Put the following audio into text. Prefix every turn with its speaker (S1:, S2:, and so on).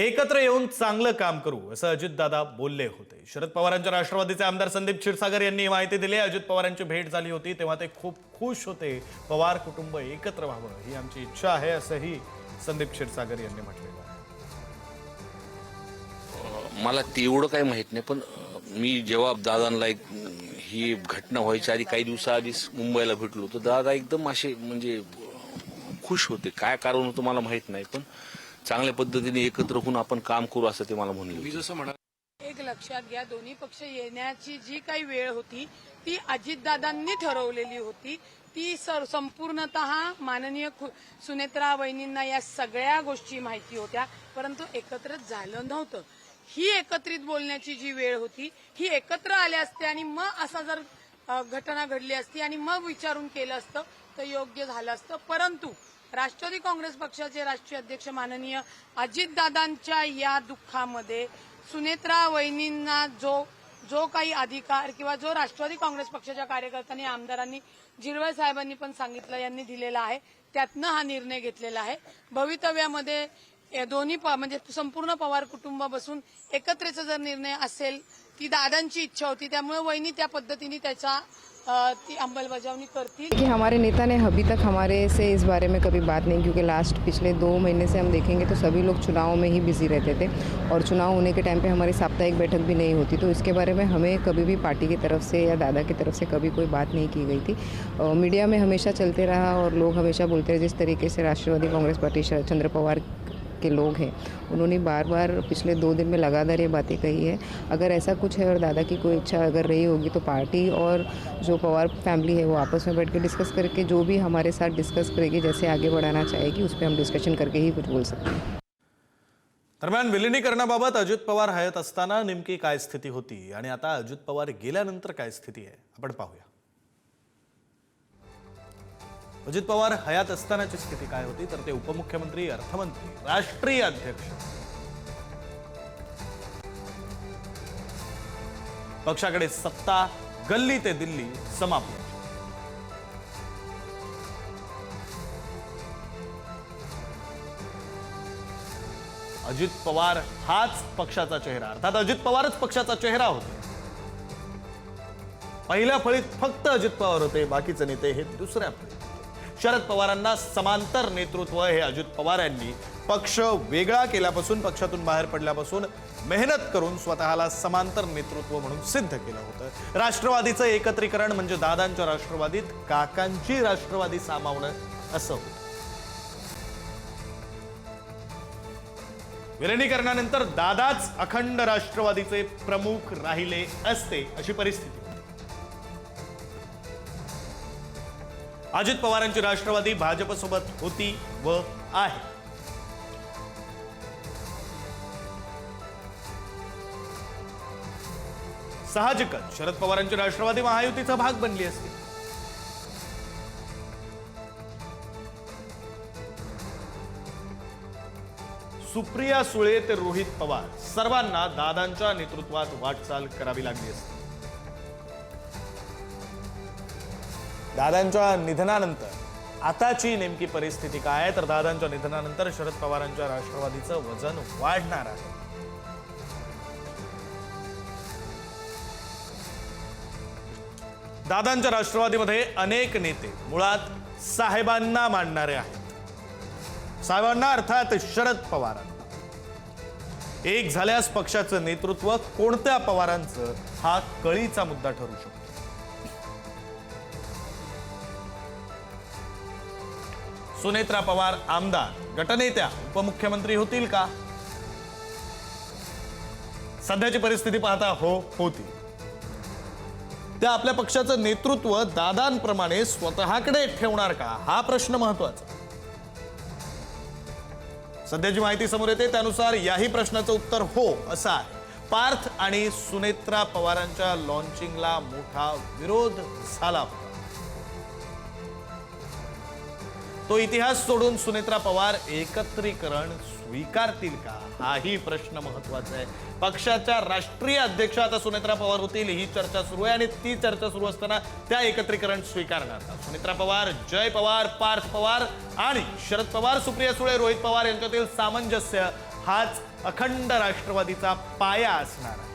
S1: एकत्र येऊन चांगलं काम करू असं अजितदादा बोलले होते। शरद पवारांच्या राष्ट्रवादीचे आमदार संदीप क्षीरसागर यांनी माहिती दिली। अजित पवारांची भेट झाली होती तेव्हा ते खूप खुश होते। पवार कुटुंब एकत्र व्हावं ही आमची इच्छा आहे असंही संदीप क्षीरसागर यांनी म्हटलेलं आहे।
S2: मला तेवढं काही माहित नाही, पण मी जेव्हा दादांना ही घटना व्हायच्या आधी काही दिवसाआधी मुंबईला भेटलो तर दादा एकदम असे म्हणजे खुश होते। काय कारण होतं मला माहित नाही, पण चांगल्या पद्धतीने एकत्र होऊन आपण काम करू असं ते मला म्हणले।
S3: मी जसं म्हणा
S4: एक लक्षात घ्या, दोन्ही पक्ष येण्याची जी काही वेळ होती ती अजितदादांनी ठरवलेली होती। ती संपूर्णतः माननीय सुनेत्रा वहिनींना या सगळ्या गोष्टी माहिती होत्या, परंतु एकत्र झालं नव्हतं। ही एकत्रित बोलण्याची जी वेळ होती ही एकत्र आले असते आणि मग असा जर घटना घडली असती आणि मग विचारून केलं असतं तर योग्य झालं असतं। परंतु राष्ट्रवादी काँग्रेस पक्षाचे राष्ट्रीय अध्यक्ष माननीय अजितदादांच्या या दुःखामध्ये सुनेत्रा वहिनींना जो काही अधिकार किंवा जो राष्ट्रवादी काँग्रेस पक्षाच्या कार्यकर्त्यांनी आमदारांनी जिरवळ साहेबांनी पण सांगितलं यांनी दिलेला आहे, त्यातनं हा निर्णय घेतलेला आहे। भवितव्यामध्ये दोन्ही म्हणजे संपूर्ण पवार कुटुंब बसून एकत्रेचा जर निर्णय असेल ती दादांची इच्छा होती, त्यामुळे वहिनी त्या पद्धतीने त्याचा ती अंमलबजावणी करती।
S5: कि हमारे नेता ने अभी तक हमारे से इस बारे में कभी बात नहीं, क्योंकि पिछले 2 महीने से हम देखेंगे तो सभी लोग चुनाव में ही बिजी रहते थे और चुनाव होने के टाइम पे हमारी साप्ताहिक बैठक भी नहीं होती, तो इसके बारे में हमें कभी भी पार्टी की तरफ से या दादा की तरफ से कभी कोई बात नहीं की गई थी। मीडिया में हमेशा चलते रहा और लोग हमेशा बोलते रहे, जिस तरीके से राष्ट्रवादी कांग्रेस पार्टी शरद चंद्र पवार के लोग हैं उन्होंने बार बार पिछले 2 दिन में लगातार ये बातें कही है। अगर ऐसा कुछ है और दादा की कोई इच्छा अगर रही होगी तो पार्टी और जो पवार फैमिली है वो आपस में बैठ के डिस्कस करके जो भी हमारे साथ डिस्कस करेगी, जैसे आगे बढ़ाना चाहेगी उस पर हम डिस्कशन करके ही कुछ बोल सकते हैं।
S1: दरम्यान विलिनीकरणाबाबत अजित पवार हयात असताना नेमकी काय स्थिती होती आणि आता अजित पवार गेल्यानंतर काय स्थिती आहे आपण पाहूया। अजित पवार हयात असतानाची स्थिती काय होती तर ते उपमुख्यमंत्री, अर्थमंत्री, राष्ट्रीय अध्यक्ष, पक्षाकडे सत्ता गल्ली ते दिल्ली समाप्त। अजित पवार हाच पक्षाचा चेहरा, अर्थात अजित पवारच पक्षाचा चेहरा होते। पहिल्या फळीत फक्त अजित पवार होते, बाकीचे नेते हे दुसऱ्या फळीत। शरद पवारांना समांतर नेतृत्व हे अजित पवार यांनी पक्ष वेगळा केल्यापासून, पक्षातून बाहेर पडल्यापासून मेहनत करून स्वतःला समांतर नेतृत्व म्हणून सिद्ध केलं होतं। राष्ट्रवादीचं एकत्रीकरण म्हणजे दादांच्या राष्ट्रवादीत काकांची राष्ट्रवादी सामावणं असं होतं। विलिनीकरणानंतर दादाच अखंड राष्ट्रवादीचे प्रमुख राहिले असते अशी परिस्थिती। अजित पवारांची राष्ट्रवादी भाजपसोबत होती व आहे। साहजिकच शरद पवारांची राष्ट्रवादी महायुतीचा भाग बनली असती। सुप्रिया सुळे ते रोहित पवार सर्वांना दादांच्या नेतृत्वात वाटचाल करावी लागली असती। दादांच्या निधनानंतर आताची नेमकी परिस्थिती काय आहे तर दादांच्या निधनानंतर शरद पवारांच्या राष्ट्रवादीचं वजन वाढणार आहे। दादांच्या राष्ट्रवादीमध्ये अनेक नेते मुळात साहेबांना मानणारे आहेत। साहेबांना अर्थात शरद पवारांना। एक झाल्यास पक्षाचं नेतृत्व कोणत्या पवारांचं हा कळीचा मुद्दा ठरू शकतो। सुनेत्रा पवार आमदार, गटनेत्या, उपमुख्यमंत्री होतील का? सध्याची परिस्थिती पाहता होती। त्या आपल्या पक्षाचं नेतृत्व दादांप्रमाणे स्वतःकडे ठेवणार का हा प्रश्न महत्त्वाचा। सध्याची माहिती समोर येते त्यानुसार याही प्रश्नाचं उत्तर हो असं आहे। पार्थ आणि सुनेत्रा पवारांच्या लॉन्चिंगला मोठा विरोध झाला होता। तो इतिहास सोडून सुनेत्रा पवार एकत्रीकरण स्वीकारतील का हाही प्रश्न महत्त्वाचा आहे। पक्षाच्या राष्ट्रीय अध्यक्ष आता सुनेत्रा पवार होतील ही चर्चा सुरू आहे आणि ती चर्चा सुरू असताना त्या एकत्रीकरण स्वीकारणार का? सुनेत्रा पवार, जय पवार, पार्थ पवार आणि शरद पवार, सुप्रिया सुळे, रोहित पवार यांच्यातील सामंजस्य हाच अखंड राष्ट्रवादीचा पाया असणार आहे.